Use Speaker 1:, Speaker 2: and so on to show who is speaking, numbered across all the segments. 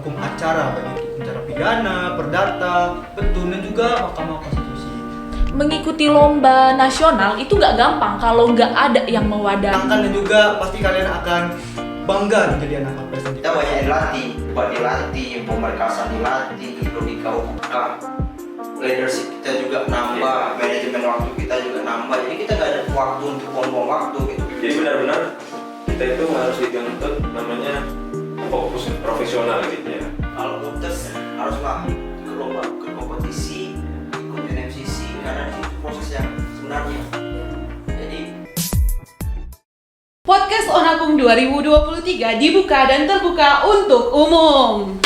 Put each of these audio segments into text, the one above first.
Speaker 1: hukum acara, baik itu acara pidana, perdata, petun, dan juga Mahkamah Konstitusi.
Speaker 2: Mengikuti lomba nasional itu nggak gampang kalau nggak ada yang mewadahi.
Speaker 1: Dan juga pasti kalian akan bangga menjadi anak KPS.
Speaker 3: Kita banyak dilatih, debat dilatih, pemerkasaan dilatih, logika hukum, leadership kita juga nambah, manajemen waktu kita juga nambah. Jadi kita nggak ada waktu untuk buang-buang waktu gitu.
Speaker 4: Jadi benar-benar kita itu harus dituntut namanya fokus profesional gitu ya.
Speaker 3: Kalau putus haruslah ke lomba, ke kompetisi, ikut NMCC karena di situ proses yang sebenarnya. Jadi
Speaker 5: Podcast Onapung 2023 dibuka dan terbuka untuk umum.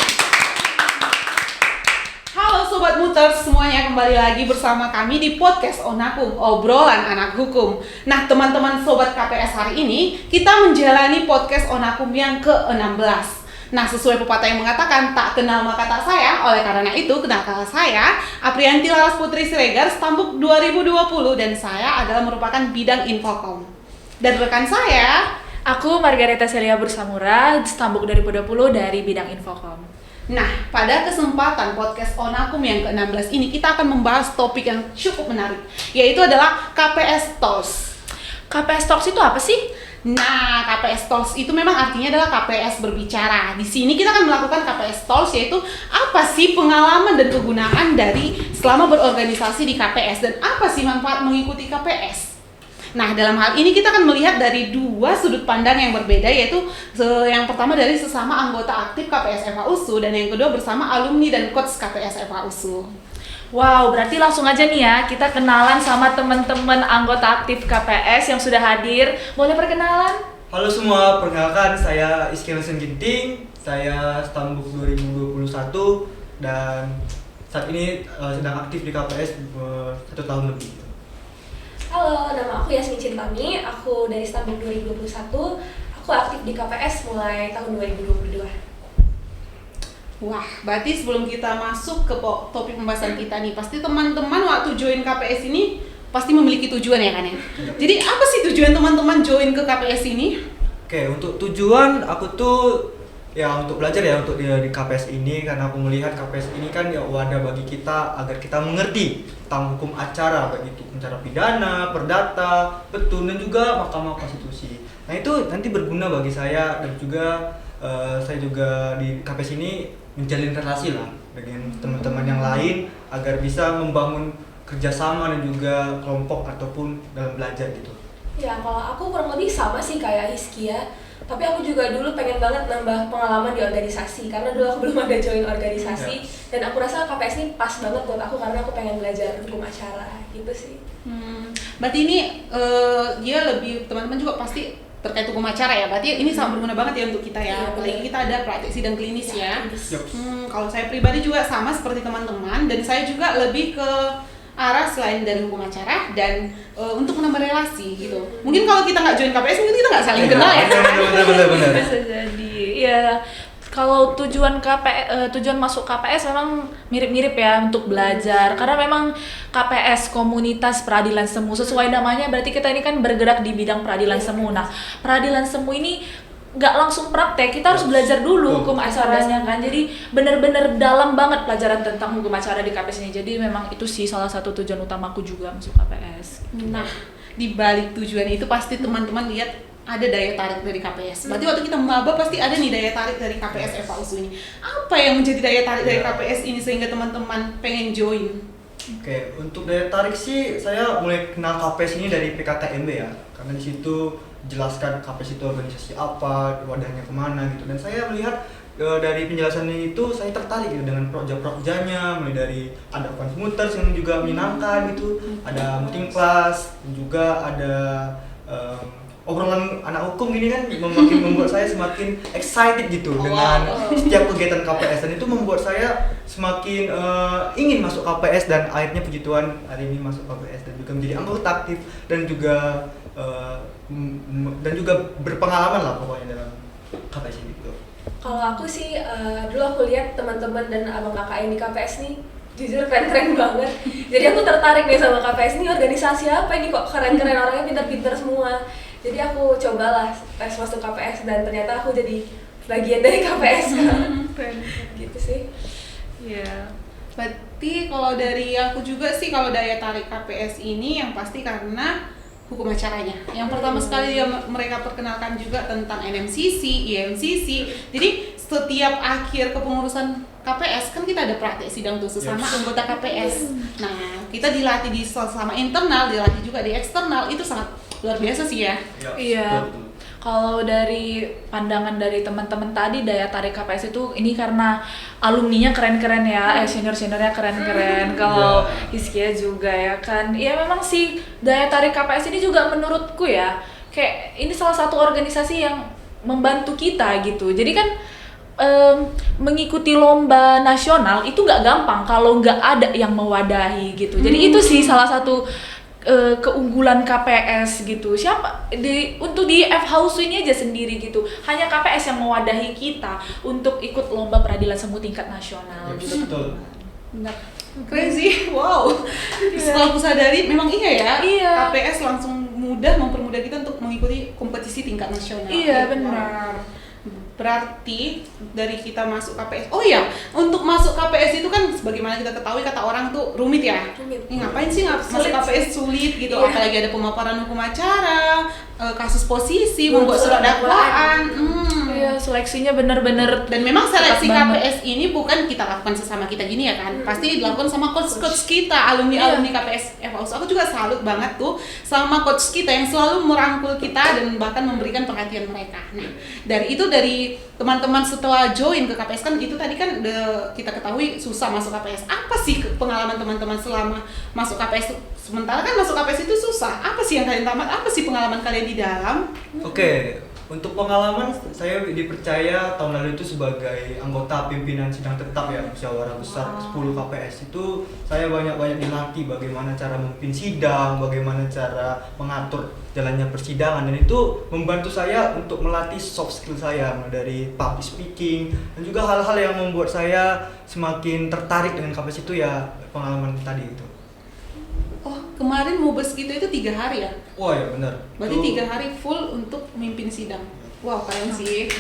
Speaker 5: Halo Sobat Muters semuanya, kembali lagi bersama kami di Podcast Onapung, obrolan anak hukum. Nah teman-teman Sobat KPS, hari ini kita menjalani Podcast Onapung yang ke-16. Nah sesuai pepatah yang mengatakan tak kenal maka tak sayang, oleh karena itu kenalkan saya Aprianti Laras Putri Siregar, Stambuk 2020, dan saya adalah merupakan bidang Infocom. Dan rekan saya,
Speaker 2: Aku Margareta Celia Bersamura, Stambuk 2020 dari bidang Infocom.
Speaker 5: nah pada kesempatan podcast Onakum yang ke-16 ini kita akan membahas topik yang cukup menarik, yaitu adalah KPS Talks.
Speaker 2: KPS Talks itu apa sih?
Speaker 5: Nah, KPS Talks itu memang artinya adalah KPS berbicara. Di sini kita akan melakukan KPS Talks, yaitu apa sih pengalaman dan kegunaan dari selama berorganisasi di KPS dan apa sih manfaat mengikuti KPS. Nah, dalam hal ini kita akan melihat dari dua sudut pandang yang berbeda, yaitu yang pertama dari sesama anggota aktif KPS FH-USU dan yang kedua bersama alumni dan coach KPS FH-USU.
Speaker 2: Wow, berarti langsung aja nih ya, kita kenalan sama teman-teman anggota aktif KPS yang sudah hadir. Boleh perkenalan?
Speaker 1: Halo semua, perkenalkan saya Iski Nelson Ginting, saya Stambuk 2021 dan saat ini sedang aktif di KPS 1 tahun lebih.
Speaker 6: Halo, nama aku Yasmin Cintami, aku dari Stambuk 2021. Aku aktif di KPS mulai tahun 2022.
Speaker 5: Wah, berarti sebelum kita masuk ke topik pembahasan kita nih, pasti teman-teman waktu join KPS ini pasti memiliki tujuan ya kan ya? Jadi apa sih tujuan teman-teman join ke KPS ini?
Speaker 1: Oke, untuk tujuan aku tuh ya untuk belajar ya untuk di KPS ini, karena aku melihat KPS ini kan ya wadah bagi kita agar kita mengerti tentang hukum acara, baik itu acara pidana, perdata, petun, dan juga Mahkamah Konstitusi. Nah itu nanti berguna bagi saya dan juga saya juga di KPS ini menjalin relasi lah dengan teman-teman yang lain agar bisa membangun kerjasama dan juga kelompok ataupun dalam belajar gitu.
Speaker 6: Ya, kalau aku kurang lebih sama sih kayak Hizky ya. Tapi aku juga dulu pengen banget nambah pengalaman di organisasi karena dulu aku belum ada join organisasi dan aku rasa KPS ini pas banget buat aku karena aku pengen belajar hukum acara gitu sih.
Speaker 5: Berarti ini dia lebih, teman-teman juga pasti terkait hukum acara ya. Berarti ini sangat berguna banget ya untuk kita ya.
Speaker 6: Iya,
Speaker 5: Apalagi kita ada praktek sidang klinis ya.
Speaker 1: Yap.
Speaker 5: Kalau saya pribadi juga sama seperti teman-teman, dan saya juga lebih ke arah selain dari hukum acara dan untuk menambah relasi gitu. Mungkin kalau kita nggak join KPS mungkin kita nggak saling kenal ya.
Speaker 1: Benar.
Speaker 2: Bisa jadi. Ya, kalau tujuan tujuan masuk KPS memang mirip-mirip ya untuk belajar. Karena memang KPS komunitas peradilan semu, sesuai namanya berarti kita ini kan bergerak di bidang peradilan semu. Nah, peradilan semu ini nggak langsung praktek, kita harus belajar dulu hukum acaranya kan. Jadi benar-benar dalam banget pelajaran tentang hukum acara di KPS ini. Jadi memang itu sih salah satu tujuan utamaku juga masuk KPS.
Speaker 5: Nah, di balik tujuan itu pasti teman-teman lihat ada daya tarik dari KPS. Berarti waktu kita maba pasti ada nih daya tarik dari KPS FH-USU ini. Apa yang menjadi daya tarik dari KPS ini sehingga teman-teman pengen join?
Speaker 1: Oke, untuk daya tarik sih saya mulai kenal KPS ini dari PKKMB ya, karena di situ jelaskan KPS itu organisasi apa, wadahnya kemana gitu, dan saya melihat dari penjelasannya itu saya tertarik gitu dengan proja-projanya, mulai dari ada Konfmuters yang juga menyenangkan gitu, ada meeting class, dan juga ada obrolan anak hukum gini kan makin membuat saya semakin excited gitu dengan setiap kegiatan KPS, dan itu membuat saya semakin ingin masuk KPS, dan akhirnya puji Tuhan hari ini masuk KPS dan juga menjadi anggota aktif dan juga berpengalaman lah pokoknya dalam KPS ini gitu.
Speaker 6: Kalau aku sih dulu aku lihat teman-teman dan abang kakak yang di KPS nih jujur keren-keren banget. Jadi aku tertarik nih sama KPS, ini organisasi apa ini kok keren-keren, orangnya pintar-pintar semua. Jadi aku cobalah tes masuk KPS dan ternyata aku jadi bagian dari KPS
Speaker 5: Keren.
Speaker 6: gitu sih.
Speaker 5: Iya. Berarti kalau dari aku juga sih, kalau daya tarik KPS ini yang pasti karena hukum acaranya. Yang pertama sekali mereka perkenalkan juga tentang NMCC, IMCC. Jadi setiap akhir kepengurusan KPS kan kita ada praktek sidang tuh sesama anggota KPS. Nah, kita dilatih di sama internal, dilatih juga di eksternal. Itu sangat luar biasa sih ya.
Speaker 2: Iya. Kalau dari pandangan dari teman-teman tadi, daya tarik KPS itu ini karena alumninya keren-keren ya, senior-seniornya keren-keren. Kalau Hizkia juga ya kan. Ya memang sih daya tarik KPS ini juga menurutku ya, kayak ini salah satu organisasi yang membantu kita gitu. Jadi kan mengikuti lomba nasional itu nggak gampang kalau nggak ada yang mewadahi gitu. Jadi itu sih salah satu keunggulan KPS gitu. Untuk di FHUSU ini aja sendiri gitu. Hanya KPS yang mewadahi kita untuk ikut lomba peradilan semu tingkat nasional gitu.
Speaker 1: Betul.
Speaker 5: Benar. Keren sih. Wow. Setelah aku sadari memang iya ya. KPS langsung mempermudah kita untuk mengikuti kompetisi tingkat nasional.
Speaker 2: Iya, benar.
Speaker 5: Berarti dari kita masuk KPS. Oh iya, untuk masuk KPS itu kan sebagaimana kita ketahui kata orang tuh rumit ya.
Speaker 6: Rumit.
Speaker 5: Ini ngapain sih masuk KPS sulit gitu,
Speaker 6: Iya.
Speaker 5: apalagi ada pemaparan hukum acara, kasus posisi, membuat surat dakwaan.
Speaker 2: Iya, seleksinya bener-bener.
Speaker 5: Dan memang seleksi
Speaker 2: ketat banget.
Speaker 5: KPS ini bukan kita lakukan sesama kita gini ya kan. Pasti dilakukan sama coach kita, alumni KPS FHUSU. Aku juga salut banget tuh sama coach kita yang selalu merangkul kita dan bahkan memberikan perhatian mereka. Nah, dari teman-teman setelah join ke KPS kan itu tadi kan kita ketahui susah masuk KPS. Apa sih pengalaman teman-teman selama masuk KPS? Sementara kan masuk KPS itu susah. Apa sih yang kalian tamat? Apa sih pengalaman kalian di dalam?
Speaker 1: Oke, untuk pengalaman saya dipercaya tahun lalu itu sebagai anggota pimpinan sidang tetap ya musyawarah besar 10 KPS itu saya banyak-banyak dilatih bagaimana cara memimpin sidang, bagaimana cara mengatur jalannya persidangan, dan itu membantu saya untuk melatih soft skill saya dari public speaking dan juga hal-hal yang membuat saya semakin tertarik dengan KPS itu ya pengalaman tadi itu.
Speaker 5: Oh, kemarin Mubes gitu itu 3 hari ya?
Speaker 1: Wah ya benar.
Speaker 5: Berarti
Speaker 1: Itu-
Speaker 5: 3 hari full untuk memimpin sidang. Wow, keren sih.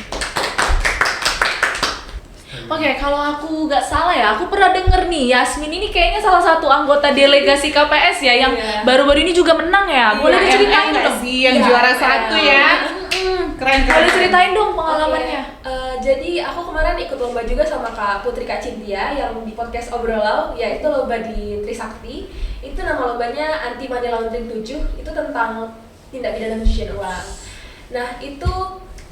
Speaker 2: Oke, kalau aku nggak salah ya, aku pernah denger nih Yasmin ini kayaknya salah satu anggota delegasi KPS ya yang
Speaker 6: Iya.
Speaker 2: baru-baru ini juga menang ya. Boleh
Speaker 5: Iya,
Speaker 2: diceritain
Speaker 5: nggak
Speaker 2: dong?
Speaker 5: sih yang
Speaker 6: Iya,
Speaker 5: juara
Speaker 6: iya.
Speaker 5: 1 ya? Keren.
Speaker 2: Boleh ceritain dong pengalamannya.
Speaker 6: Oke, jadi aku kemarin ikut lomba juga sama Kak Putri Kak Cintia yang di podcast Obrolau, yaitu lomba di Trisakti. Itu nama lombanya Anti Money Laundering 7, itu tentang tindak pidana pencucian uang. Nah, itu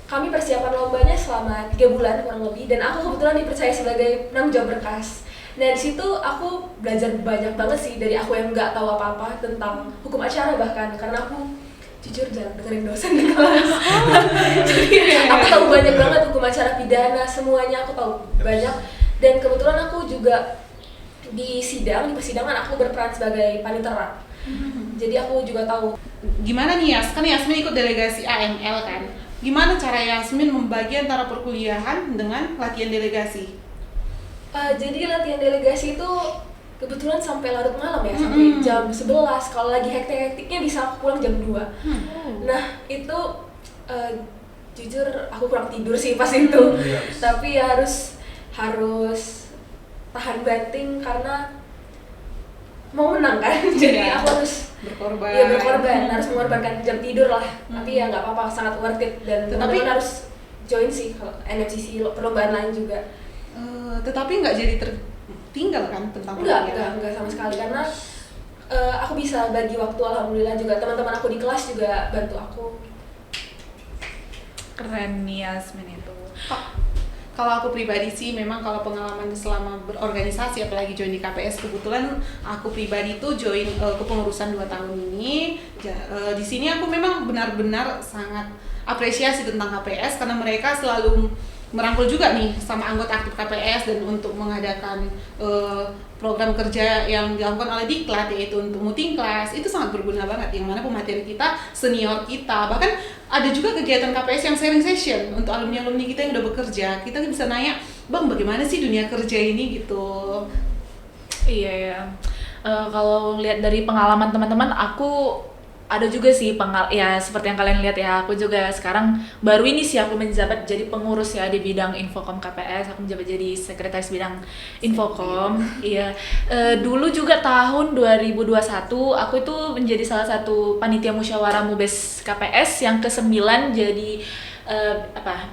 Speaker 6: kami persiapan lombanya selama 3 bulan kurang lebih, dan aku kebetulan dipercaya sebagai penanggung jawab berkas. Nah, di situ aku belajar banyak banget sih dari aku yang nggak tahu apa-apa tentang hukum acara bahkan, karena aku jujur jarang dengerin dosen di kelas. Jadi aku tahu banyak banget hukum acara pidana, semuanya aku tahu banyak. Dan kebetulan aku juga di persidangan aku berperan sebagai panitera. Jadi aku juga tahu.
Speaker 5: Gimana nih Yas? Kan Yasmin ikut delegasi AML kan? Gimana cara Yasmin membagi antara perkuliahan dengan latihan delegasi?
Speaker 6: Jadi latihan delegasi itu kebetulan sampai larut malam ya, sampai jam 11. Kalau lagi hektik-hektiknya bisa aku pulang jam 2. Nah, itu jujur aku kurang tidur sih pas itu. Tapi ya harus tahan banting karena mau menang kan. Jadi
Speaker 5: Iya.
Speaker 6: aku harus
Speaker 5: Berkorban.
Speaker 6: harus mengorbankan jam tidur lah. Tapi ya nggak apa-apa, sangat worth it, dan
Speaker 5: Tetapi-
Speaker 6: teman-teman harus join sih kalau NMCC perlombaan lain juga.
Speaker 5: Tetapi nggak jadi tertinggal kan tentang
Speaker 6: Enggak sama sekali, karena aku bisa bagi waktu, alhamdulillah. Juga teman-teman aku di kelas juga bantu aku.
Speaker 2: Keren nih Yasmin itu.
Speaker 5: Kalau aku pribadi sih memang kalau pengalaman selama berorganisasi apalagi join di KPS, kebetulan aku pribadi tuh join kepengurusan 2 tahun ini. Di sini aku memang benar-benar sangat apresiasi tentang KPS karena mereka selalu merangkul juga nih sama anggota aktif KPS dan untuk mengadakan program kerja yang dilakukan oleh Diklat, yaitu untuk muting kelas. Itu sangat berguna banget, yang mana pemateri kita senior kita, bahkan ada juga kegiatan KPS yang sharing session untuk alumni-alumni kita yang udah bekerja. Kita bisa nanya, Bang, bagaimana sih dunia kerja ini gitu.
Speaker 2: Iya ya. Kalau lihat dari pengalaman teman-teman, aku ada juga sih ya seperti yang kalian lihat ya, aku juga sekarang baru ini sih aku menjabat jadi pengurus ya di bidang Infokom KPS. Aku menjabat jadi sekretaris bidang Infokom. Iya. Dulu juga tahun 2021 aku itu menjadi salah satu panitia musyawarah Mubes KPS yang ke-9 jadi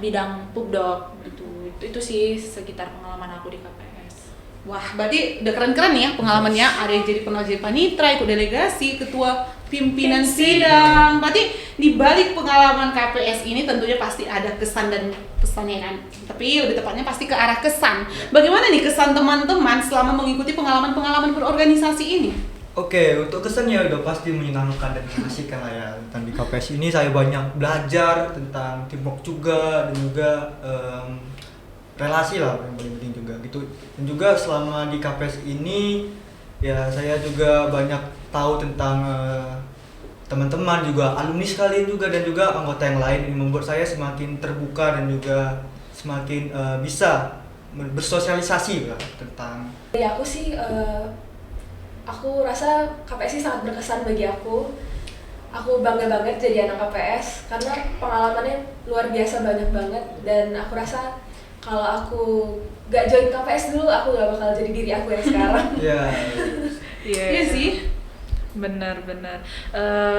Speaker 2: bidang Pubdoc gitu. Itu sih sekitar pengalaman aku di KPS.
Speaker 5: Wah, berarti udah keren-keren nih ya pengalamannya. Ada yang jadi pernah jadi panitra, ikut delegasi, ketua pimpinan sidang. Berarti di balik pengalaman KPS ini tentunya pasti ada kesan dan pesannya kan. Tapi lebih tepatnya pasti ke arah kesan. Bagaimana nih kesan teman-teman selama mengikuti pengalaman-pengalaman berorganisasi ini?
Speaker 1: Oke, untuk kesannya udah pasti menyenangkan dan mengasihkan lah ya. Tentang di KPS ini saya banyak belajar tentang teamwork juga dan juga relasi lah yang paling penting juga gitu. Dan juga selama di KPS ini ya saya juga banyak tahu tentang teman-teman juga, alumni sekalian juga dan juga anggota yang lain, yang membuat saya semakin terbuka dan juga semakin bisa bersosialisasi lah tentang.
Speaker 6: Dari aku sih aku rasa KPS ini sangat berkesan bagi aku. Aku bangga banget jadi anak KPS karena pengalamannya luar biasa banyak banget, dan aku rasa kalau aku gak join KPS dulu, aku gak bakal jadi diri aku yang sekarang.
Speaker 5: Iya sih.
Speaker 2: Benar.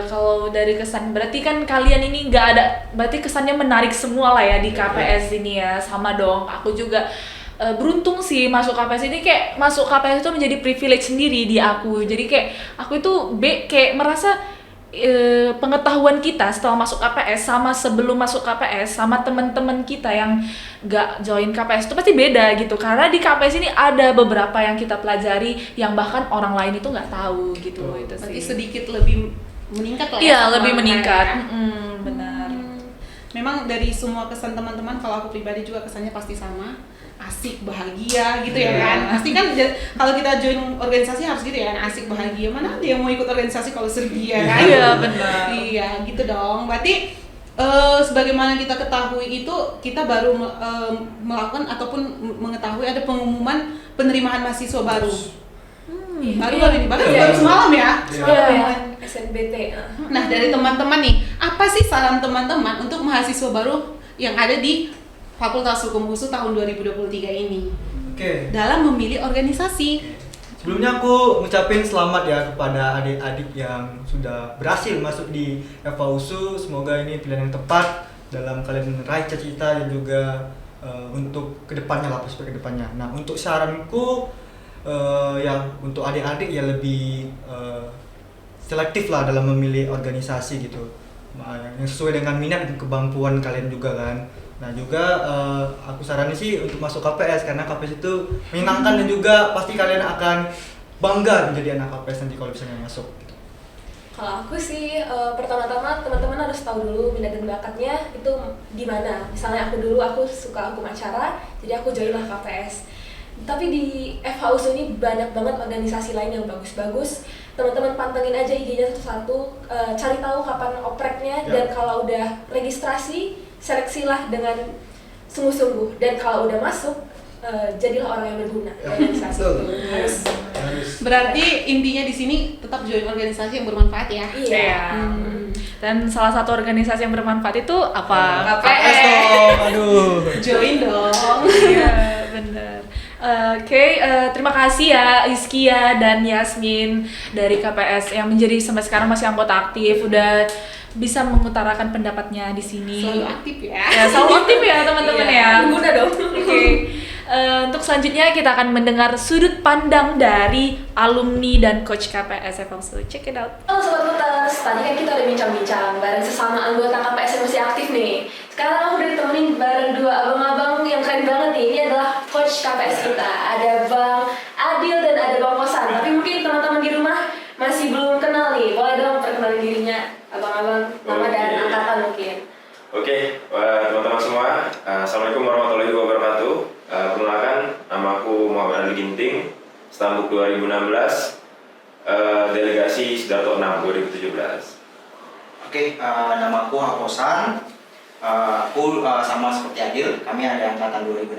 Speaker 2: Kalau dari kesan berarti kan kalian ini nggak ada, berarti kesannya menarik semua lah ya di KPS ini ya. Sama dong, aku juga beruntung sih masuk KPS ini. Kayak masuk KPS itu menjadi privilege sendiri di aku. Jadi kayak aku itu kayak merasa pengetahuan kita setelah masuk KPS sama sebelum masuk KPS sama teman-teman kita yang nggak join KPS itu pasti beda gitu, karena di KPS ini ada beberapa yang kita pelajari yang bahkan orang lain itu nggak tahu gitu. Itu
Speaker 5: Berarti
Speaker 2: sih
Speaker 5: sedikit lebih meningkat lah ya.
Speaker 2: iya,
Speaker 5: sama
Speaker 2: lebih meningkat.
Speaker 5: mereka.
Speaker 2: Benar.
Speaker 5: Memang dari semua kesan teman-teman, kalau aku pribadi juga kesannya pasti sama, asik, bahagia gitu ya kan. Pasti kan kalau kita join organisasi harus gitu ya kan, asik, bahagia. Mana ada yang mau ikut organisasi kalau sedih ya kan?
Speaker 2: Iya, benar.
Speaker 5: Iya, gitu dong. Berarti sebagaimana kita ketahui itu, kita baru melakukan ataupun mengetahui ada pengumuman penerimaan mahasiswa baru. Baru ini, baru semalam ya.
Speaker 6: Semalam ya, SNBT.
Speaker 5: Nah, dari teman-teman nih, apa sih saran teman-teman untuk mahasiswa baru yang ada di Fakultas Hukum UNSU tahun 2023 ini dalam memilih organisasi?
Speaker 1: Sebelumnya aku ngucapin selamat ya kepada adik-adik yang sudah berhasil masuk di FAUSU. Semoga ini pilihan yang tepat dalam kalian meraih cita-cita dan juga untuk kedepannya lah, prospek kedepannya. Nah, untuk saranku yang untuk adik-adik ya lebih selektif lah dalam memilih organisasi gitu, yang sesuai dengan minat dan kemampuan kalian juga kan. Nah juga aku saranin sih untuk masuk KPS karena KPS itu menyenangkan dan juga pasti kalian akan bangga menjadi anak KPS nanti kalau misalnya masuk gitu.
Speaker 6: Kalau aku sih pertama-tama teman-teman harus tahu dulu minat dan bakatnya itu di mana. Misalnya aku suka hukum acara, jadi aku join lah KPS. Tapi di FHUSU ini banyak banget organisasi lain yang bagus-bagus. Teman-teman pantengin aja IG-nya satu-satu, cari tahu kapan opreknya, dan kalau udah registrasi, seleksilah dengan sungguh-sungguh. Dan kalau udah masuk, jadilah orang yang berguna di organisasi itu.
Speaker 5: Berarti intinya di sini tetap join organisasi yang bermanfaat ya.
Speaker 6: Iya.
Speaker 2: Dan salah satu organisasi yang bermanfaat itu apa?
Speaker 1: KPS dong, aduh.
Speaker 5: Join dong.
Speaker 2: Iya, benar. Oke, terima kasih ya Iskia dan Yasmin dari KPS yang menjadi sampai sekarang masih anggota aktif, udah bisa mengutarakan pendapatnya di sini.
Speaker 5: Selalu aktif ya.
Speaker 2: Ya, selalu aktif ya teman-teman ya.
Speaker 6: Berguna dong.
Speaker 2: Oke. Untuk selanjutnya kita akan mendengar sudut pandang dari alumni dan coach KPS FAUSU. Check it out.
Speaker 6: Halo Sobat Mutas, tadi kan kita udah bincang-bincang bareng sesama anggota KPS yang masih aktif nih. Sekarang aku udah ditemenin bareng dua abang-abang yang keren banget nih. Ini adalah coach KPS kita. Ada Bang Adil dan ada Bang Kosan. Tapi mungkin teman-teman di rumah masih belum kenal nih. Boleh dong perkenalin dirinya, abang-abang, nama dan angkatan mungkin.
Speaker 4: Oke, teman-teman semua, Assalamualaikum warahmatullahi wabarakatuh. Perkenalkan, nama aku Muhammad Ali Ginting, Stambuk 2016, delegasi Sidarto 6 2017.
Speaker 3: Oke, nama aku Hakosan. Aku sama seperti Adil, kami ada angkatan 2016,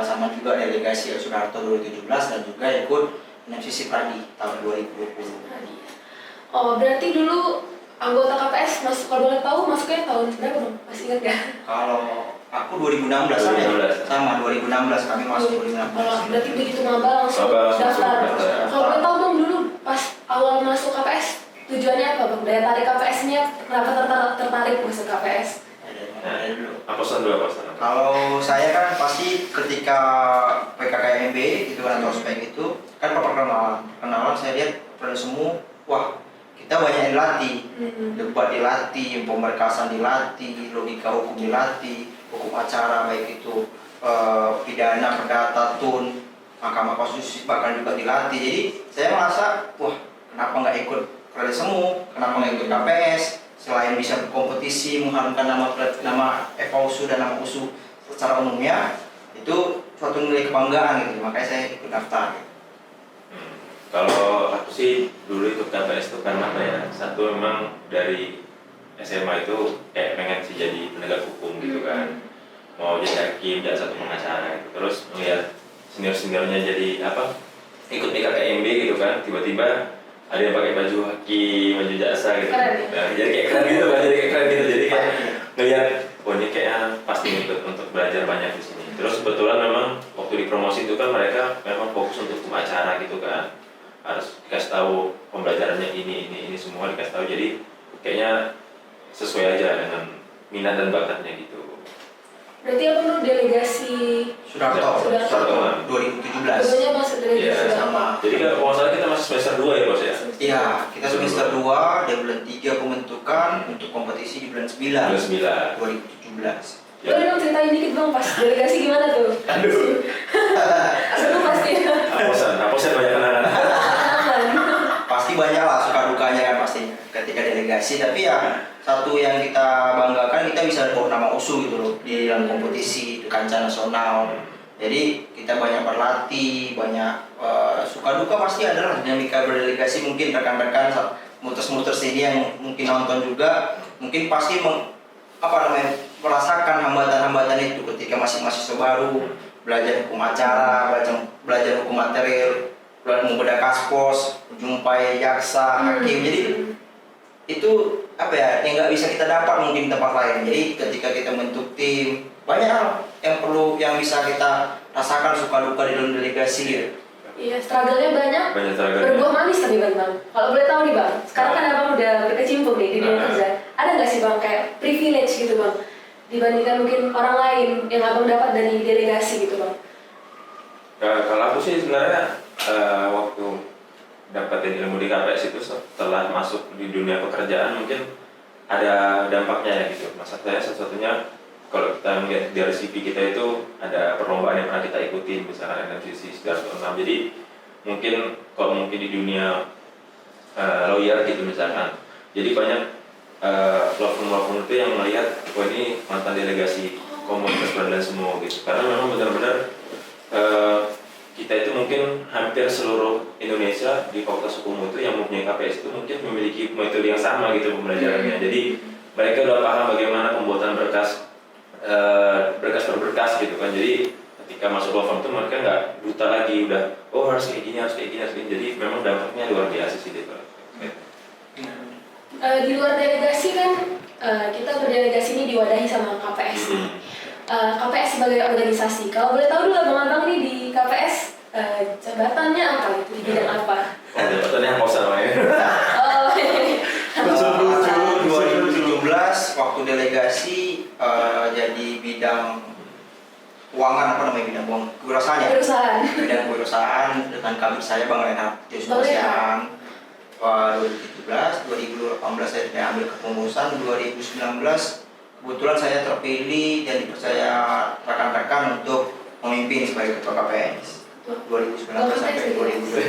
Speaker 3: sama juga delegasi Sudarto 2017 dan juga ikut MCC Pradi tahun 2020.
Speaker 6: Oh, berarti dulu anggota KPS kalau boleh tahu masuknya tahun berapa dong? Masih ingat nggak?
Speaker 3: Kalau aku 2016 sama ya?
Speaker 4: 2016.
Speaker 3: Sama 2016 kami masuk 2016.
Speaker 6: Kalau berarti begitu maba langsung
Speaker 4: Maba langsung
Speaker 6: daftar.
Speaker 4: daftar.
Speaker 6: Kalau boleh tahu dong dulu pas awal masuk KPS tujuannya apa bang? Daya tarik KPS-nya kenapa tertarik masuk KPS?
Speaker 3: Ada dulu.
Speaker 4: Aposan dulu, aposan.
Speaker 3: Kalau saya kan pasti ketika PKKMB gitu kan atau ospek itu kan perkenalan saya lihat pada semua, wah kita banyak yang dilatih, debat dilatih, pemberkasan dilatih, logika hukum dilatih, hukum acara baik itu pidana, perdata, tun, mahkamah konstitusi bahkan juga dilatih. Jadi saya merasa, wah kenapa nggak ikut kalian semua, kenapa nggak ikut KPS? Selain bisa berkompetisi mengharumkan nama FAUSU dan nama USU secara umumnya, itu suatu nilai kebanggaan gitu, makanya saya ikut daftar.
Speaker 4: Kalau aku sih dulu ikut KPS itu karena apa ya? Satu memang dari SMA itu kayak pengen sih jadi penegak hukum gitu kan, mau jadi hakim, jaksa atau pengacara gitu. Terus melihat senior-seniornya jadi apa? Ikut PKKMB gitu kan, tiba-tiba ada yang pakai baju hakim, baju jaksa gitu.
Speaker 6: Keren.
Speaker 4: Nah, jadi kayak keren gitu kan, jadi kayak ngelihat, oh ini kayaknya pasti ikut untuk belajar banyak di sini. Terus kebetulan memang waktu di promosi itu kan mereka memang fokus untuk hukum acara gitu kan, harus dikasih tahu pembelajarannya ini semua dikasih tahu, jadi kayaknya sesuai aja dengan minat dan bakatnya gitu.
Speaker 6: Berarti apa dulu delegasi?
Speaker 3: Sudarto 2017.
Speaker 6: Sebenarnya masuk delegasi
Speaker 4: Iya,
Speaker 6: sudah
Speaker 3: sama.
Speaker 4: Jadi kalau nggak salah kita masih semester 2 ya bos ya?
Speaker 3: Iya, kita semester 2 dan bulan 3 pembentukan untuk kompetisi di bulan 9
Speaker 4: Bulan 9.
Speaker 3: 2017.
Speaker 6: Boleh dong ceritain dikit bang pas delegasi gimana tuh?
Speaker 4: Aduh,
Speaker 6: Seru pasti.
Speaker 4: aposan banyak kenangan.
Speaker 3: Pasti banyak lah suka dukanya kan pastinya ketika delegasi, tapi ya satu yang kita banggakan kita bisa bawa nama USU gitu loh di dalam kompetisi di kancah nasional. Jadi kita banyak berlatih, banyak suka duka pasti ada lah dinamika berdelegasi. Mungkin rekan-rekan muter-muter sini yang mungkin nonton juga mungkin pasti merasakan hambatan-hambatan itu ketika masih mahasiswa baru, belajar hukum acara, belajar hukum material, membedah kaspos, jumpai jaksa, hakim. Jadi itu apa ya yang nggak bisa kita dapat mungkin di tempat lain. Jadi ketika kita bentuk tim, banyak hal yang bisa kita rasakan suka duka di dalam delegasi ya.
Speaker 6: Iya, struggle-nya banyak.
Speaker 4: Banyak struggle.
Speaker 6: Berbuah manis tapi bang. Kalau boleh tahu nih bang, sekarang kan abang udah berkecimpung nih di dunia kerja. Ada nggak sih bang kayak privilege gitu bang, dibandingkan mungkin orang lain yang abang dapat dari delegasi gitu bang?
Speaker 4: Kalau aku sih sebenarnya waktu dapatin ilmu di KPS itu setelah masuk di dunia pekerjaan mungkin ada dampaknya ya gitu. Masa saya satu-satunya kalau kita melihat dari CV kita itu ada perlombaan yang pernah kita ikutin, misalkan NMCC Sudarto 6. Jadi kalau mungkin di dunia lawyer gitu misalkan, jadi banyak law firm itu yang melihat, wah ini mantan delegasi komunitas peradilan semua gitu. Karena memang benar-benar kita itu mungkin hampir seluruh Indonesia di Fakultas Hukum itu yang mempunyai KPS itu mungkin memiliki metode yang sama gitu pembelajarannya. Jadi mereka udah paham bagaimana pembuatan berkas per berkas gitu kan. Jadi ketika masuk law firm itu mereka nggak buta lagi, udah harus kayak gini, harus kayak gini. Jadi memang dampaknya luar biasa sih gitu.
Speaker 6: Di luar delegasi kan kita berdelegasi ini diwadahi sama KPS nih. KPS sebagai organisasi. Kalau boleh tahu dulu abang-abang ini di KPS jabatannya apa gitu, di bidang apa?
Speaker 4: Jabatannya apa namanya?
Speaker 6: Oh,
Speaker 3: 2017 waktu delegasi jadi bidang keuangan bidang kewirausahaan ya. Bidang kewirausahaan dengan kabit saya Bang Renat Joshua Siang. 2017, 2018 saya ambil kepengurusan, 2019 kebetulan saya terpilih dan dipercaya rekan-rekan untuk memimpin sebagai ketua KPS 2019 sampai 2020.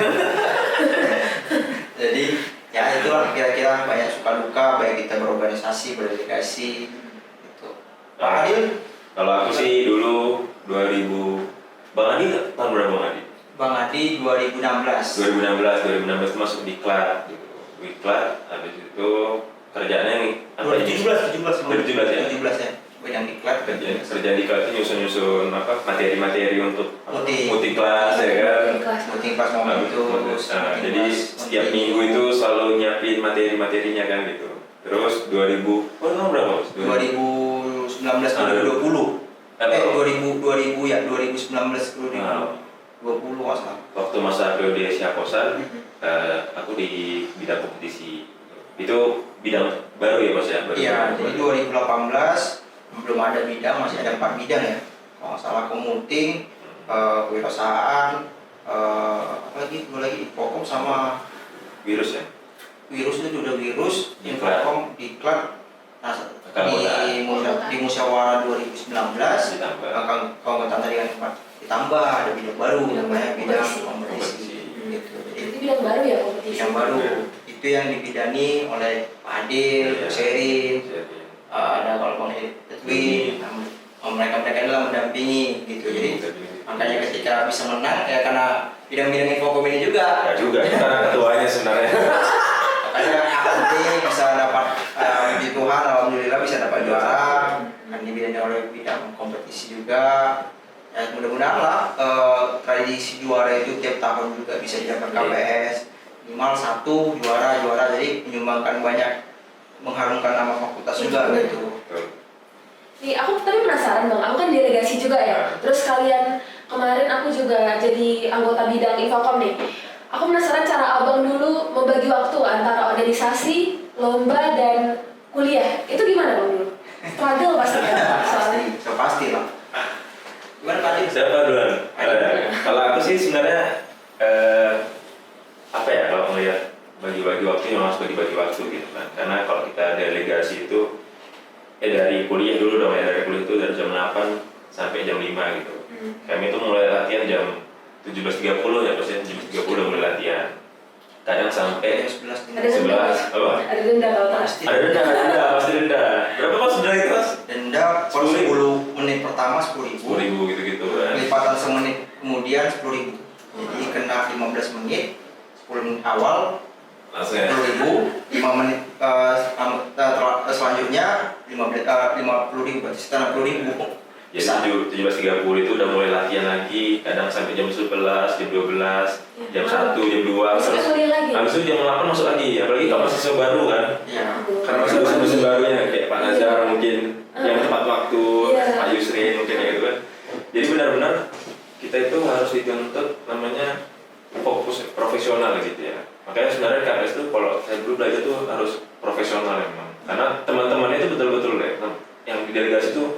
Speaker 3: Jadi ya itulah kira-kira banyak suka duka baik kita berorganisasi, berdelegasi gitu. Pak Adil?
Speaker 4: Kalau aku sih dulu 2000, Bang Adi tahun berapa Bang Adi?
Speaker 3: Bang Adi 2016
Speaker 4: itu masuk diklat gitu. Diklat habis itu kerjaannya nih apa ini?
Speaker 3: 2017 ya.
Speaker 4: 2017 ya.
Speaker 3: bidang diklat.
Speaker 4: Kerjaan di kelas itu nyusun apa materi-materi untuk
Speaker 3: Multi.
Speaker 4: multi kelas ya kan.
Speaker 3: Multi kelas momentus.
Speaker 4: Jadi setiap minggu itu selalu nyiapin materi-materinya kan gitu. Terus 2000 berapa?
Speaker 3: 2019 ke 2020. 2000 ya 2019 ke 2020 masalah.
Speaker 4: Waktu masa periode Siaposan, aku di bidang kompetisi. Itu bidang baru ya Mas ya?
Speaker 3: Iya, jadi 2018 belum ada bidang, masih ada 4 bidang ya. Kalau nggak salah commuting, kewirausahaan, apa lagi? Dua lagi Infocom sama
Speaker 4: Virus ya?
Speaker 3: Virus itu udah virus,
Speaker 4: Diklat.
Speaker 3: Infocom, diklat. Nah,
Speaker 4: Keanggotaan.
Speaker 3: di musyawarah 2019
Speaker 4: Ditambah.
Speaker 3: keanggotaan tadi kan ditambah ada bidang baru namanya bidang kompetisi gitu. Jadi
Speaker 6: Itu bidang baru ya kompetisi.
Speaker 3: bidang baru itu yang dibidani oleh Pak Adil,
Speaker 4: Iya.
Speaker 3: Sherin,
Speaker 4: Jadi,
Speaker 3: ada kalau Bang Edwin, mereka adalah mendampingi gitu. Jadi makanya ketika bisa menang ya karena bidang-bidang Infocom ini juga.
Speaker 4: ya juga kita ketuanya sebenarnya.
Speaker 3: Makanya nanti bisa dapat puji Tuhan, alhamdulillah bisa dapat juara. Kan dibidani oleh bidang kompetisi juga. Ya mudah-mudahan lah tradisi juara itu tiap tahun juga bisa didapat KPS. Minimal 1 juara, jadi menyumbangkan banyak, mengharumkan nama fakultas juga gitu.
Speaker 6: Nih, aku tapi penasaran Bang, aku kan delegasi juga ya. Terus kalian kemarin aku juga jadi anggota bidang Infocom nih. Aku penasaran cara Abang dulu membagi waktu antara organisasi, lomba, dan kuliah. Itu gimana Bang dulu? Struggle pasti kan soalnya.
Speaker 3: Pasti lah. Gimana Pak Adil?
Speaker 4: Siapa duluan? Kalau aku sih sebenarnya apa ya kalau melihat bagi-bagi waktu memang harus bagi-bagi waktu gitu kan. Karena kalau kita delegasi itu dari kuliah dulu dong ya, dari kuliah itu dari jam 8 sampai jam 5 gitu. Kami itu mulai latihan jam 17.30 ya, pasti 17.30 mulai latihan. Kadang sampai
Speaker 3: 11
Speaker 6: Ada
Speaker 4: 11 apa?
Speaker 6: Ada denda kalau tak.
Speaker 4: Ada denda, pasti denda. Berapa Mas denda itu Mas?
Speaker 3: Denda per 10 menit pertama 10.000.
Speaker 4: 10.000 gitu-gitu kan.
Speaker 3: Lipatan semenit kemudian 10.000. Jadi kena 15 menit, 10 menit awal
Speaker 4: Langsung ya.
Speaker 3: 10.000, 5 menit selanjutnya 50.000 berarti sekitar 60.000.
Speaker 4: Jadi 17.30 itu udah mulai latihan lagi, kadang sampai jam 11, jam 12, jam 1, jam 2.
Speaker 6: Besoknya kuliah lagi.
Speaker 4: Habis itu jam 8 masuk lagi, apalagi kalau mahasiswa baru kan.
Speaker 3: Iya.
Speaker 4: Karena mahasiswa barunya kayak Pak Nazar mungkin yang tepat waktu,
Speaker 6: Iya.
Speaker 4: Pak Yusrin mungkin ya gitu kan. Jadi benar-benar kita itu harus dituntut namanya fokus profesional gitu ya. Makanya sebenarnya KPS itu kalau saya dulu belajar tuh harus profesional memang. Karena teman-temannya itu betul-betul ya, yang di delegasi itu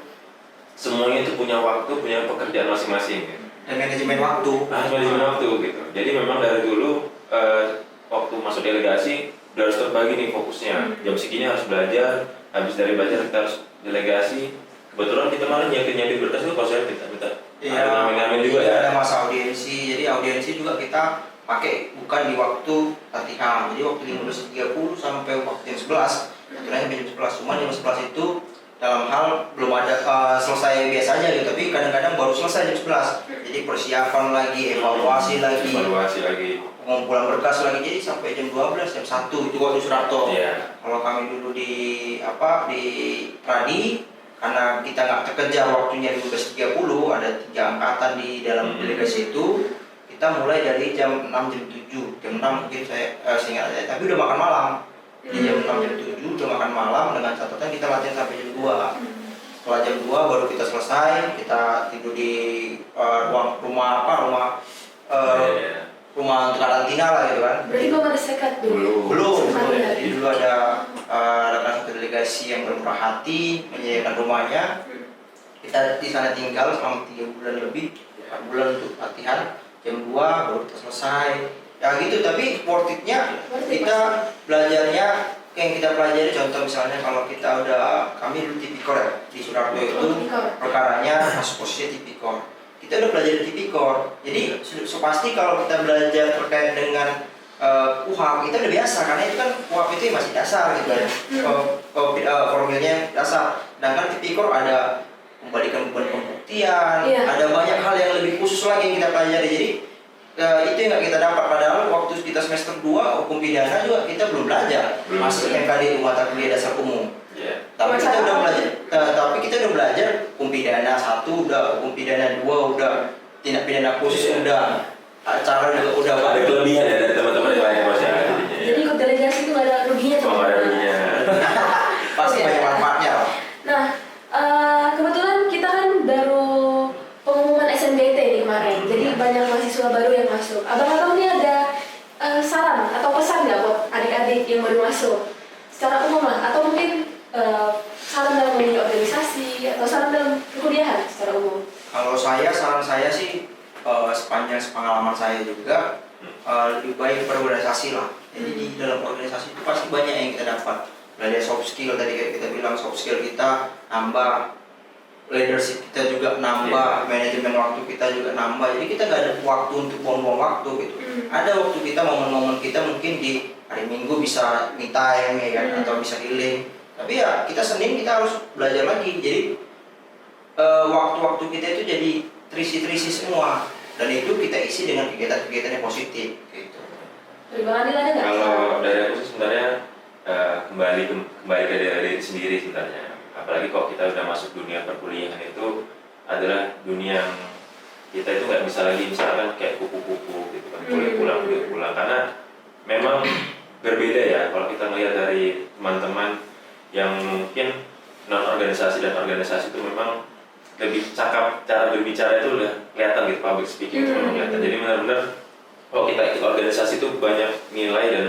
Speaker 4: semuanya itu punya waktu, punya pekerjaan masing-masing gitu.
Speaker 3: Dan manajemen waktu.
Speaker 4: Manajemen waktu gitu. Jadi memang dari dulu waktu masuk delegasi udah harus terbagi nih fokusnya. Jam segini harus belajar, habis dari belajar kita harus delegasi. Kebetulan kita malah nyiapin berkas itu kalau saya minta.
Speaker 3: Iya,
Speaker 4: Ngamen juga ya.
Speaker 3: ada masa audiensi. Jadi audiensi juga kita pakai bukan di waktu latihan. Jadi waktu 15.30 sampai waktu jam 11. Aturannya jam 11. Cuma jam 11 itu dalam hal belum ada selesai biasa aja gitu, tapi kadang-kadang baru selesai jam 11. Jadi persiapan lagi, evaluasi lagi, pengumpulan berkas lagi, jadi sampai jam 12, jam 1 itu waktu Surato.
Speaker 4: Iya.
Speaker 3: Kalau kami dulu di Pradi, karena kita nggak terkejar waktunya 12.30, ada 3 angkatan di dalam delegasi itu, kita mulai dari jam 6, jam 7, jam 6 mungkin saya seingat saya, tapi udah makan malam. Di jam 6, jam 7 udah makan malam dengan catatan kita latihan sampai jam 2. Setelah jam 2 baru kita selesai, kita tidur di rumah untuk karantina lah gitu kan.
Speaker 6: Berarti belum ada serikat dulu.
Speaker 3: Belum.
Speaker 6: Sekali ya.
Speaker 3: Jadi dulu ada satu delegasi yang bermurah hati menyediakan rumahnya. Kita di sana tinggal selama 3 bulan lebih, 4 bulan untuk latihan. Jam 2 baru kita selesai. Ya gitu, tapi worth it-nya kita belajarnya yang kita pelajari, contoh misalnya kalau kita kami dulu tipikor ya di Surabaya itu perkaranya masuk posisi tipikor, kita udah belajar tipikor, jadi pasti kalau kita belajar terkait dengan UHAP kita udah biasa, karena itu kan UHAP itu masih dasar gitu ya, formulanya dasar, sedangkan tipikor ada membalikan beban pembuktian, ada banyak hal yang lebih khusus lagi yang kita pelajari, jadi itu yang nggak kita dapat. Padahal waktu kita semester 2 hukum pidana juga kita belum belajar, masuk MKD mata kuliah dasar umum. Tapi kita udah belajar, tapi kita udah belajar hukum pidana 1 udah, hukum pidana 2 udah, tindak pidana khusus udah, acara juga udah.
Speaker 4: Ada kelebihan ya dari teman-teman yang lain Bos ya.
Speaker 6: Jadi ikut delegasi itu nggak ada ruginya
Speaker 4: Oh, ada ruginya.
Speaker 3: Pasti
Speaker 6: Oke.
Speaker 3: banyak manfaatnya.
Speaker 6: Nah, kebetulan kita kan baru pengumuman SNBT nih kemarin, jadi banyak mahasiswa baru yang masuk. Abang-abang ini ada saran atau pesan nggak buat adik-adik yang baru masuk? Secara umum lah, atau mungkin saran dalam memilih organisasi atau saran dalam perkuliahan secara umum?
Speaker 3: Kalau saran saya sih sepanjang pengalaman saya juga lebih baik berorganisasi lah. Jadi di dalam organisasi itu pasti banyak yang kita dapat. Belajar soft skill tadi kayak kita bilang, soft skill kita nambah, leadership kita juga nambah, manajemen waktu kita juga nambah. Jadi kita nggak ada waktu untuk buang-buang waktu gitu. Ada waktu kita, momen-momen kita mungkin di hari Minggu bisa me time ya kan, atau bisa healing. Tapi ya kita Senin kita harus belajar lagi. Jadi waktu-waktu kita itu jadi terisi semua, dan itu kita isi dengan kegiatan-kegiatan yang positif gitu.
Speaker 6: Dari Bang Adil ada nggak?
Speaker 4: Kalau dari aku sih sebenarnya kembali ke diri sendiri sebenarnya. Apalagi kalau kita udah masuk dunia perkuliahan itu adalah dunia yang kita itu nggak bisa lagi misalkan kayak kupu-kupu gitu kan, kuliah pulang, karena memang berbeda ya kalau kita melihat dari teman-teman yang mungkin non organisasi dan organisasi itu memang lebih cakap, cara berbicara itu udah kelihatan gitu, public speaking itu memang kelihatan. Jadi benar-benar kalau kita ikut organisasi itu banyak nilai dan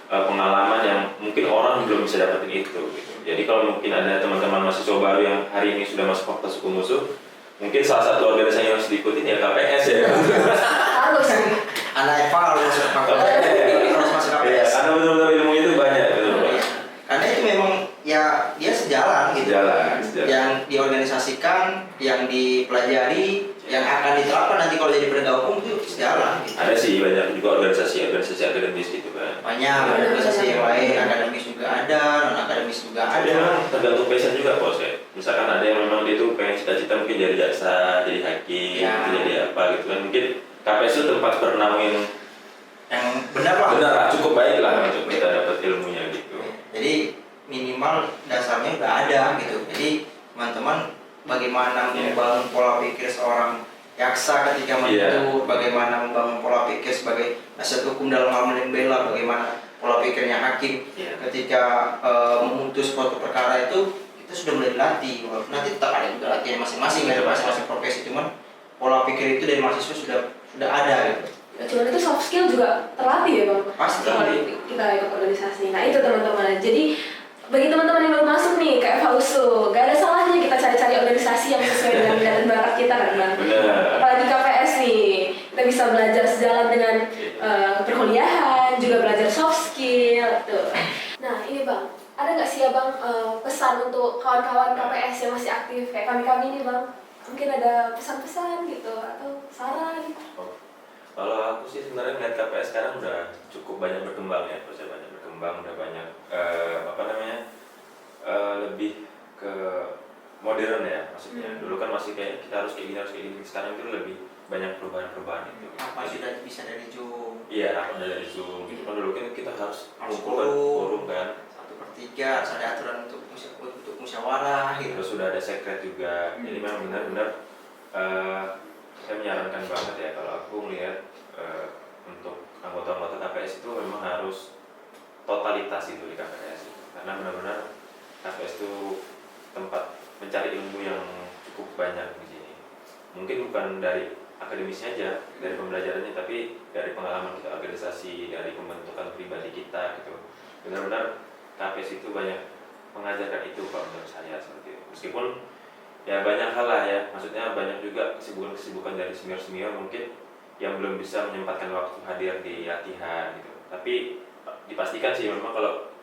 Speaker 4: pengalaman yang mungkin orang belum bisa dapetin itu gitu. Jadi kalau mungkin ada teman-teman mahasiswa baru yang hari ini sudah masuk fakultas hukum musuh, mungkin salah satu organisasi yang harus diikutin ya KPS ya.
Speaker 6: Harus.
Speaker 3: Anak Eva harus masuk KPS.
Speaker 4: Iya, karena benar-benar ilmunya itu banyak gitu.
Speaker 3: Karena itu memang ya dia sejalan gitu.
Speaker 4: Sejalan.
Speaker 3: Yang diorganisasikan, yang dipelajari, yang akan diterapkan nanti kalau jadi penegak hukum itu sejalan gitu.
Speaker 4: Ada sih banyak juga organisasi akademis gitu kan.
Speaker 3: Banyak organisasi yang lain, akademis juga ada, non akademis juga
Speaker 4: Jadi
Speaker 3: ada.
Speaker 4: memang tergantung passion juga bos ya. Misalkan ada yang memang dia tuh pengen cita-cita mungkin jadi jaksa, jadi hakim,
Speaker 3: Ya.
Speaker 4: jadi apa gitu kan. Mungkin KPS itu tempat bernaungin
Speaker 3: Yang benar lah.
Speaker 4: benar lah, cukup baik lah untuk kita dapat ilmunya gitu.
Speaker 3: Jadi minimal dasarnya udah ada gitu. Jadi teman-teman bagaimana membangun pola pikir seorang jaksa ketika menuntut, bagaimana membangun pola pikir sebagai penasihat hukum dalam hal membela, bagaimana pola pikirnya hakim ketika memutus suatu perkara itu kita sudah mulai dilatih. Walaupun nanti tetap ada juga latihan masing-masing ya, masing-masing profesi, cuman pola pikir itu dari mahasiswa sudah ada gitu.
Speaker 6: Ya, cuman itu soft skill juga terlatih ya Bang?
Speaker 3: Pasti.
Speaker 6: Kalau kita ikut organisasi. Nah itu teman-teman. Jadi bagi teman-teman yang baru masuk nih kayak Fausu, gak ada salahnya kita cari-cari organisasi yang sesuai dengan minat dan bakat kita kan Bang?
Speaker 4: Benar.
Speaker 6: Apalagi KPS nih, kita bisa belajar sejalan dengan perkuliahan, juga belajar soft skill tuh. Nah ini Bang, ada nggak sih ya Bang pesan untuk kawan-kawan KPS yang masih aktif kayak kami-kami ini Bang? Mungkin ada pesan-pesan gitu atau saran?
Speaker 4: Kalau aku sih sebenarnya melihat KPS sekarang udah cukup banyak berkembang ya, proses banyak berkembang, udah banyak lebih ke modern ya maksudnya. Dulu kan masih kayak kita harus kayak gini, sekarang itu lebih banyak perubahan itu.
Speaker 3: Apa sudah bisa dari Zoom?
Speaker 4: Iya, apa dari Zoom. Gitu kan dulu kan kita harus ngumpul kan,
Speaker 3: forum.
Speaker 4: forum kan.
Speaker 3: 1/3 ada aturan untuk musyawarah gitu.
Speaker 4: Terus sudah ada sekret juga. Jadi memang benar-benar saya menyarankan banget ya kalau aku melihat untuk anggota-anggota KPS itu memang harus totalitas itu di KPS itu. Karena benar-benar KPS itu tempat mencari ilmu yang cukup banyak di sini. Mungkin bukan dari akademisnya aja, dari pembelajarannya, tapi dari pengalaman kita organisasi, dari pembentukan pribadi kita gitu. Benar-benar KPS itu banyak mengajarkan itu kalau menurut saya seperti itu. Meskipun ya banyak hal lah ya, maksudnya banyak juga kesibukan dari senior-senior mungkin yang belum bisa menyempatkan waktu hadir di latihan gitu. Tapi dipastikan sih memang kalau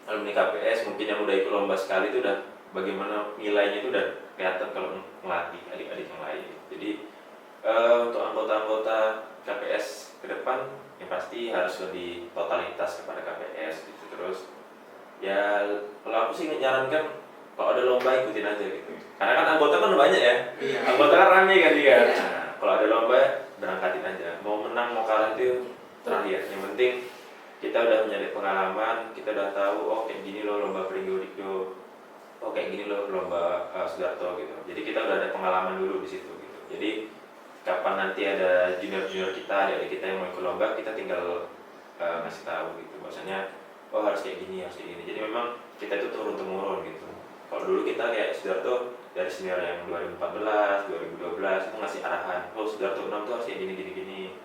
Speaker 4: alumni KPS mungkin yang udah ikut lomba sekali itu udah bagaimana nilainya itu udah kelihatan kalau melatih adik-adik yang lain. Jadi untuk anggota-anggota KPS ke depan yang pasti harus lebih totalitas kepada KPS gitu. Terus ya kalau aku sih menyarankan kalau ada lomba ikutin aja gitu. Karena kan anggota kan banyak ya.
Speaker 3: Iya.
Speaker 4: Anggota kan ramai kan dia. Nah, kalau ada lomba berangkatin aja. Mau menang mau kalah itu terakhir. Yang penting kita udah menjadi pengalaman, kita udah tahu oh kayak gini loh lomba Pringgo Dikdo. oh kayak gini loh lomba Sudarto gitu. Jadi kita udah ada pengalaman dulu di situ gitu. Jadi kapan nanti ada junior kita, adik kita yang mau ikut lomba, kita tinggal ngasih tahu gitu. Bahwasanya oh harus kayak gini, harus kayak gini. Jadi memang kita itu turun temurun gitu. Kalau dulu kita kayak Sudarto dari senior yang 2014, 2012 itu ngasih arahan. Oh Sudarto 6 tuh harus kayak gini,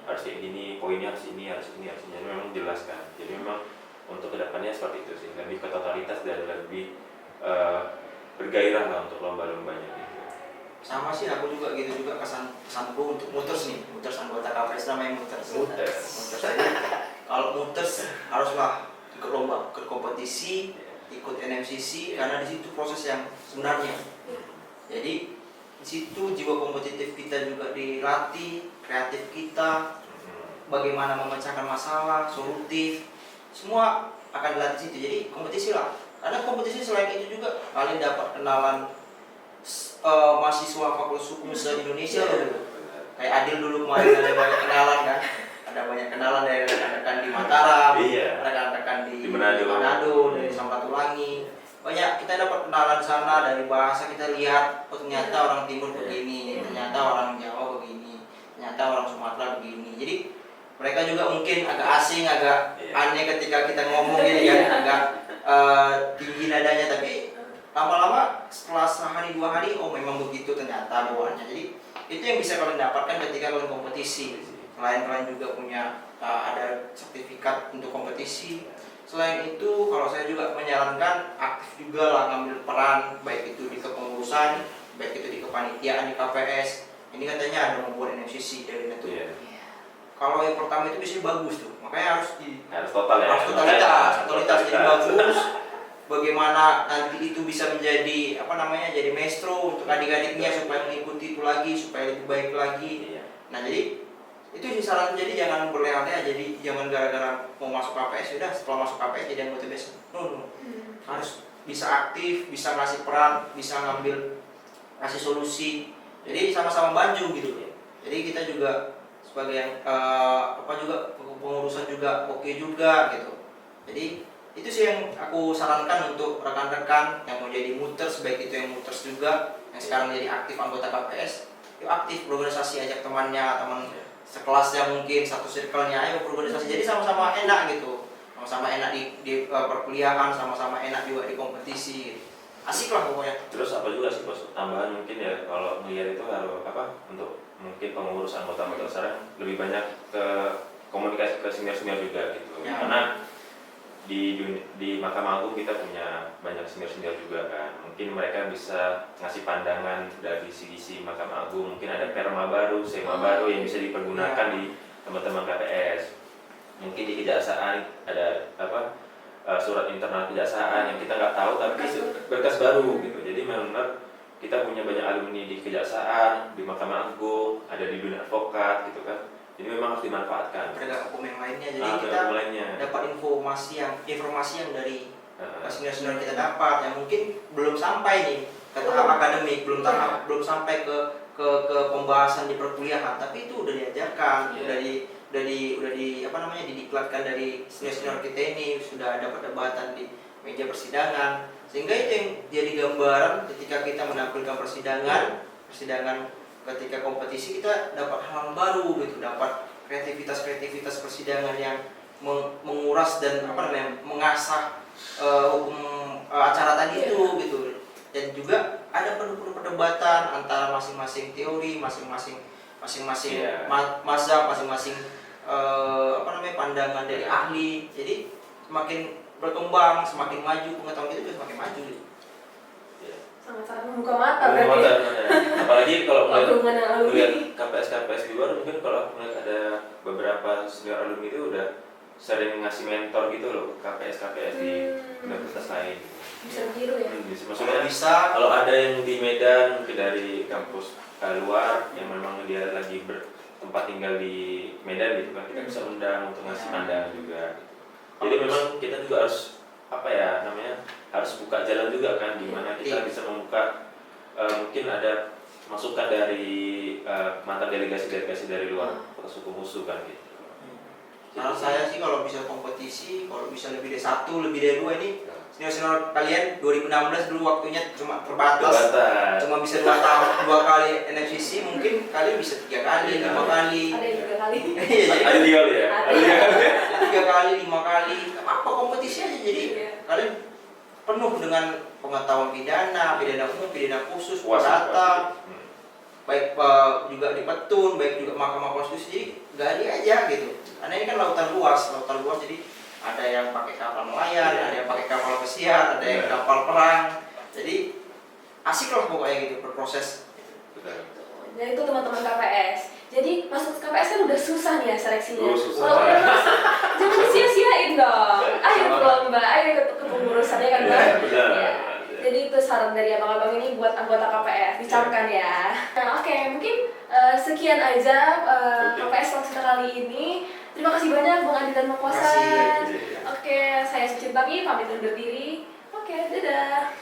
Speaker 4: harus kayak gini, poinnya harus ini, harus ini, harus ini. Jadi memang jelas kan. Jadi memang untuk kedepannya seperti itu sih, lebih ke totalitas dan lebih bergairah lah untuk lomba-lombanya gitu.
Speaker 3: Sama sih aku juga gitu juga pesanku untuk mutters nih, mutters anggota KPS namanya mutters. Kalau mutters haruslah ikut lomba, ikut kompetisi, ikut NMCC karena di situ proses yang sebenarnya. Jadi di situ jiwa kompetitif kita juga dilatih, kreatif kita, bagaimana memecahkan masalah, solutif, semua akan dilatih situ. Jadi kompetisi lah. Karena kompetisi selain itu juga kalian dapat kenalan mahasiswa Fakultas Hukum se-Indonesia loh gitu. Kayak Adil dulu kemarin ada banyak kenalan kan. Ada banyak kenalan dari rekan-rekan di Mataram, rekan-rekan di Manado, dari Samratulangi. Banyak kita dapat kenalan sana, dari bahasa kita lihat oh ternyata orang Timur begini, ternyata orang Jawa begini, ternyata orang Sumatera begini. Jadi mereka juga mungkin agak asing, agak aneh ketika kita ngomong ini kan, agak tinggi nadanya, tapi lama-lama setelah sehari 2 hari oh memang begitu ternyata bawaannya. Jadi itu yang bisa kalian dapatkan ketika kalian kompetisi. Selain kalian juga punya ada sertifikat untuk kompetisi. Selain itu kalau saya juga menyarankan aktif juga lah ngambil peran, baik itu di kepengurusan, baik itu di kepanitiaan di KPS. Ini katanya ada membuat NMCC dari itu. Kalau yang pertama itu biasanya bagus tuh, makanya harus
Speaker 4: total ya.
Speaker 3: Harus totalitas jadi bagus. Bagaimana nanti itu bisa menjadi jadi maestro untuk adik-adiknya supaya mengikuti itu lagi, supaya lebih baik lagi. Nah jadi itu sih saran, jadi jangan berleha-leha, jadi jangan gara-gara mau masuk KPS sudah setelah masuk KPS jadi anggota BES. Harus bisa aktif, bisa ngasih peran, bisa ngasih solusi. Jadi sama-sama maju gitu. Jadi kita juga sebagai yang juga pengurusan juga oke juga gitu. Jadi itu sih yang aku sarankan untuk rekan-rekan yang mau jadi mutters, baik itu yang mutters juga yang sekarang jadi aktif anggota KPS. Yuk aktif berorganisasi, ajak temannya, teman sekelasnya mungkin satu circle-nya, ayo berorganisasi. Jadi sama-sama enak gitu, sama-sama enak di perkuliahan, sama-sama enak juga di kompetisi. Asik lah pokoknya.
Speaker 4: Terus apa juga sih bos, tambahan mungkin ya kalau melihat itu harus untuk mungkin pengurus anggota sekarang lebih banyak ke komunikasi ke senior-senior juga gitu. Karena di Mahkamah Agung kita punya banyak senior-senior juga kan. Mungkin mereka bisa ngasih pandangan dari sisi Mahkamah Agung. Mungkin ada perma baru, sema baru yang bisa dipergunakan di teman-teman KPS. Mungkin di kejaksaan ada surat internal kejaksaan yang kita nggak tahu tapi berkas baru gitu. Jadi benar kita punya banyak alumni di kejaksaan, di Mahkamah Agung, ada di dunia advokat gitu kan. Jadi memang harus dimanfaatkan.
Speaker 3: Penegak hukum yang lainnya. Jadi kita dapat informasi yang dari senior-senior kita dapat yang mungkin belum sampai nih ke tahap akademik, belum sampai ke pembahasan di perkuliahan, tapi itu udah diajarkan, udah didiklatkan dari senior-senior kita ini, sudah ada perdebatan di meja persidangan, sehingga itu yang jadi gambaran ketika kita menampilkan persidangan ketika kompetisi kita dapat hal baru gitu, dapat kreativitas persidangan yang menguras dan mengasah hukum acara tadi itu gitu. Dan juga ada perdebatan antara masing-masing teori, masing-masing mazhab, masing-masing pandangan dari ahli. Jadi semakin berkembang, semakin maju, pengetahuan kita juga semakin maju gitu.
Speaker 6: Sangat-sangat membuka mata berarti.
Speaker 4: Apalagi kalau melihat KPS di luar, mungkin kalau melihat ada beberapa senior alumni itu udah sering ngasih mentor gitu loh KPS di universitas lain.
Speaker 6: Bisa tiru ya.
Speaker 4: Maksudnya bisa kalau ada yang di Medan mungkin dari kampus luar yang memang dia lagi bertempat tinggal di Medan gitu kan, kita bisa undang untuk ngasih pandangan juga. Jadi memang kita juga harus harus buka jalan juga kan, gimana kita bisa membuka mungkin ada masukan dari mantan delegasi dari luar Fakultas Hukum USU kan gitu.
Speaker 3: Saran saya sih kalau bisa kompetisi, kalau bisa lebih dari 1, lebih dari 2 ini senior kalian 2016 dulu waktunya cuma terbatas.
Speaker 4: Terbatas.
Speaker 3: Cuma bisa 2 tahun 2 kali NFCC, mungkin kalian bisa 3 kali, 5 kali.
Speaker 6: Ada yang 3 kali.
Speaker 3: Iya, jadi
Speaker 4: Ada 3 kali ya?
Speaker 6: Ada.
Speaker 4: Ada 3 kali.
Speaker 3: 3 kali, 5 kali, apa kompetisi aja, jadi
Speaker 6: Iya.
Speaker 3: kalian penuh dengan pengetahuan pidana umum, pidana khusus,
Speaker 4: Puas.
Speaker 3: perdata, baik juga di petun, baik juga Mahkamah Konstitusi, jadi gali aja gitu. Karena ini kan lautan luas, jadi ada yang pakai kapal nelayan,
Speaker 4: Iya.
Speaker 3: ada yang pakai kapal pesiar, ada yang
Speaker 4: Iya.
Speaker 3: kapal perang, jadi asik lah pokoknya gitu berproses.
Speaker 4: Betul.
Speaker 6: Dan itu teman-teman KPS. Jadi masuk KPS kan udah susah nih ya seleksinya.
Speaker 4: Oh, susah.
Speaker 6: Kalau udah masuk, jangan disia-siain dong. Ayo berlomba, ayo ke kepengurusannya kan Mbak.
Speaker 4: Benar.
Speaker 6: Ya. Jadi itu saran dari abang-abang ini buat anggota KPS, dicamkan ya. Nah, oke, mungkin sekian aja KPS Talks kita kali ini. Terima kasih banyak Bang Adi dan Bang Kosan.
Speaker 3: Terima
Speaker 4: kasih.
Speaker 6: Oke, saya Suci Tami, pamit undur diri. Oke, dadah.